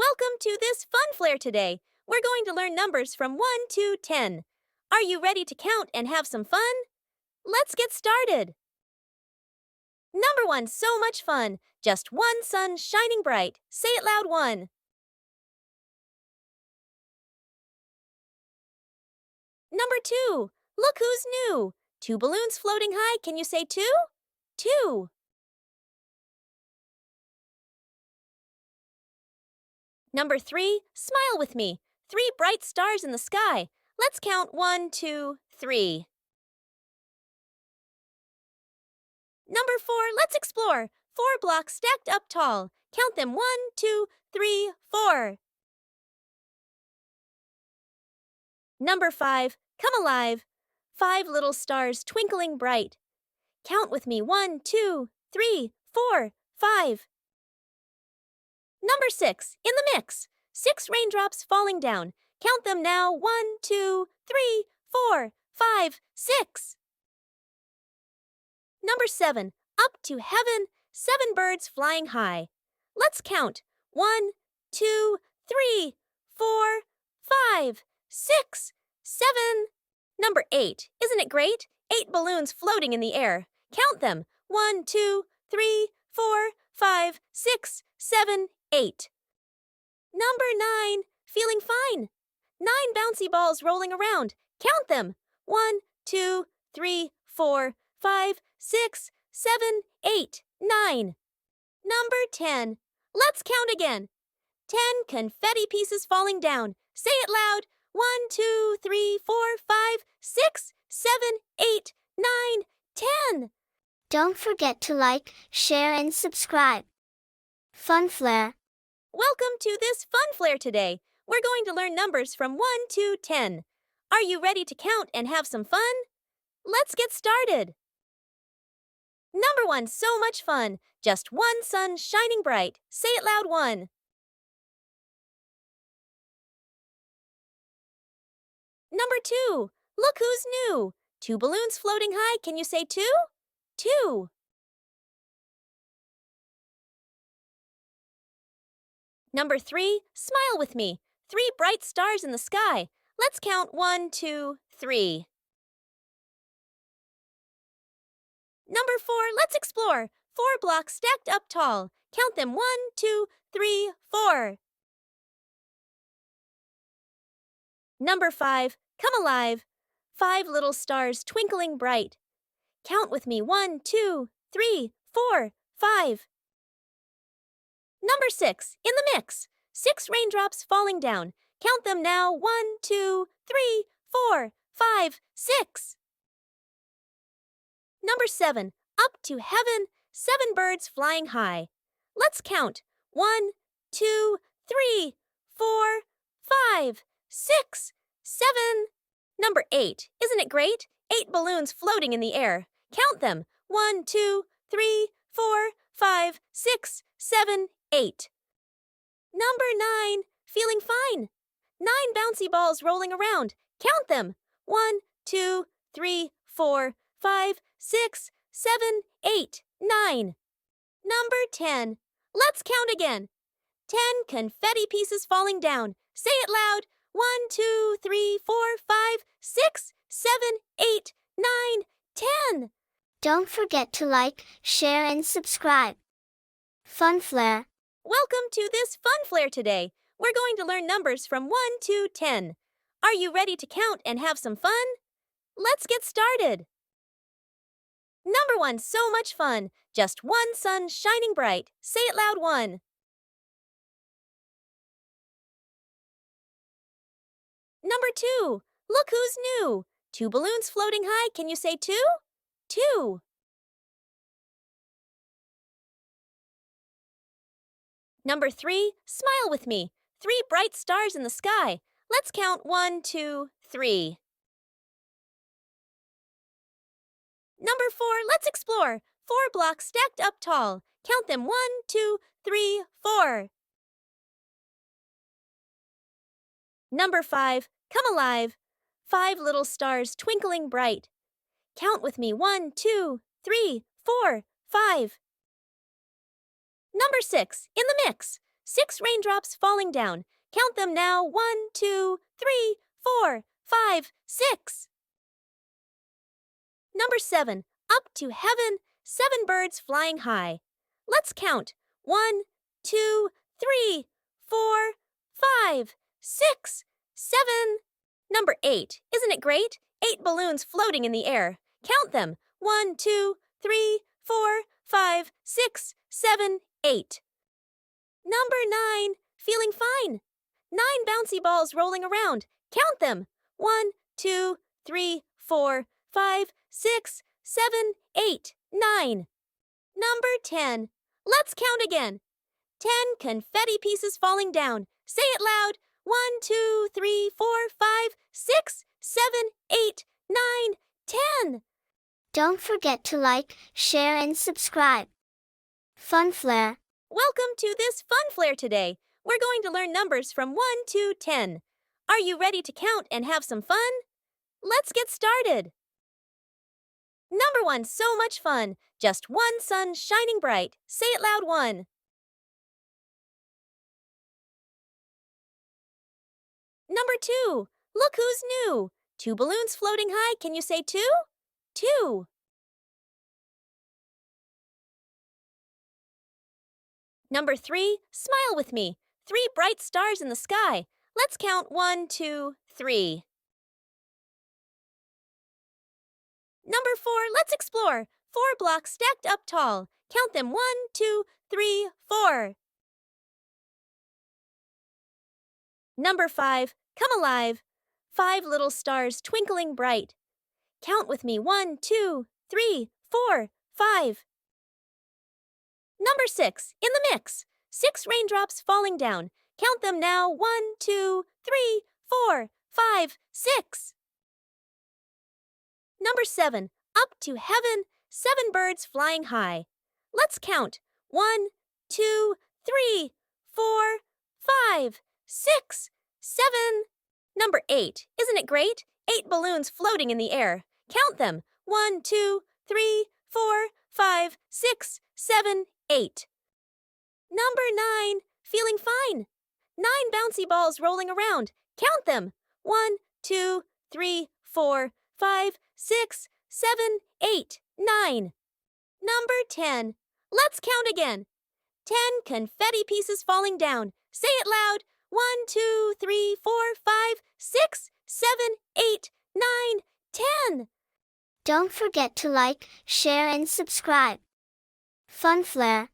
Welcome to this FunFlare today. We're going to learn numbers from 1 to 10. Are you ready to count and have some fun? Let's get started. Number 1, so much fun. Just one sun shining bright. Say it loud, 1. Number 2, look who's new. 2 balloons floating high. Can you say 2? 2. Number 3, smile with me. 3 bright stars in the sky. Let's count 1, 2, 3. Number 4, let's explore. 4 blocks stacked up tall. Count them 1, 2, 3, 4. Number 5, come alive. 5 little stars twinkling bright. Count with me 1, 2, 3, 4, 5. Number 6, in the mix. 6 raindrops falling down. Count them now 1, 2, 3, 4, 5, 6. Number 7, up to heaven. 7 birds flying high. Let's count 1, 2, 3, 4, 5, 6, 7. Number 8, isn't it great? 8 balloons floating in the air. Count them 1, 2, 3, 4, 5, 6, 7, 8. Number 9, feeling fine. 9 bouncy balls rolling around. Count them 1, 2, 3, 4, 5, 6, 7, 8, 9. Number 10, let's count again. 10 confetti pieces falling down. Say it loud. 1, 2, 3, 4, 5, 6, 7, 8, 9, 10. Don't forget to like, share, and subscribe. FunFlare. Welcome to this FunFlare today. We're going to learn numbers from 1 to 10. Are you ready to count and have some fun? Let's get started. Number 1, so much fun. Just one sun shining bright. Say it loud, 1. Number 2, look who's new. 2 balloons floating high. Can you say 2? 2. Number 3, smile with me. 3 bright stars in the sky. Let's count 1, 2, 3. Number 4, let's explore. 4 blocks stacked up tall. Count them 1, 2, 3, 4. Number 5, come alive. 5 little stars twinkling bright. Count with me 1, 2, 3, 4, 5. Number 6, in the mix. 6 raindrops falling down. Count them now 1, 2, 3, 4, 5, 6. Number 7, up to heaven. 7 birds flying high. Let's count 1, 2, 3, 4, 5, 6, 7. Number 8, isn't it great? 8 balloons floating in the air. Count them 1, 2, 3, 4, 5, 6, 7, 8. Number 9, feeling fine. 9 bouncy balls rolling around. Count them 1, 2, 3, 4, 5, 6, 7, 8, 9. Number 10, let's count again. 10 confetti pieces falling down. Say it loud. 1, 2, 3, 4, 5, 6, 7, 8, 9, 10. Don't forget to like, share, and subscribe. FunFlare. Welcome to this FunFlare today. We're going to learn numbers from 1 to 10. Are you ready to count and have some fun? Let's get started. Number 1, so much fun. Just one sun shining bright. Say it loud, 1. Number 2, look who's new. 2 balloons floating high. Can you say 2? 2. Number 3, smile with me. 3 bright stars in the sky. Let's count 1, 2, 3. Number 4, let's explore. 4 blocks stacked up tall. Count them 1, 2, 3, 4. Number 5, come alive. 5 little stars twinkling bright. Count with me 1, 2, 3, 4, 5. Number 6, in the mix. 6 raindrops falling down. Count them now. 1, 2, 3, 4, 5, 6. Number 7. Up to heaven, 7 birds flying high. Let's count. 1, 2, 3, 4, 5, 6, 7. Number 8. Isn't it great? 8 balloons floating in the air. Count them. 1, 2, 3, 4, 5, 6, 7, 8. Number 9. Feeling fine. 9 bouncy balls rolling around. Count them. 1, 2, 3, 4, 5, 6, 7, 8, 9. Number 10. Let's count again. 10 confetti pieces falling down. Say it loud. 1, 2, 3, 4, 5, 6, 7, 8, 9, 10. Don't forget to like, share, and subscribe. FunFlare. Welcome to this FunFlare today. We're going to learn numbers from 1 to 10. Are you ready to count and have some fun? Let's get started. Number 1, so much fun. Just one sun shining bright. Say it loud, 1. Number 2, look who's new. 2 balloons floating high. Can you say 2? 2. Number 3, smile with me. 3 bright stars in the sky. Let's count 1, 2, 3. Number 4, let's explore. 4 blocks stacked up tall. Count them. 1, 2, 3, 4. Number 5, come alive. 5 little stars twinkling bright. Count with me. 1, 2, 3, 4, 5. Number 6, in the mix. 6 raindrops falling down. Count them now. 1, 2, 3, 4, 5, 6. Number 7, up to heaven, 7 birds flying high. Let's count. 1, 2, 3, 4, 5, 6, 7. Number 8, isn't it great? 8 balloons floating in the air. Count them. 1, 2, 3, 4, 5, 6, 7, 8. Number 9, feeling fine. 9 bouncy balls rolling around. Count them. 1, 2, 3, 4, 5, 6, 7, 8, 9. Number 10. Let's count again. 10 confetti pieces falling down. Say it loud. 1, 2, 3, 4, 5, 6, 7, 8, 9, 10. Don't forget to like, share, and subscribe. FunFlare.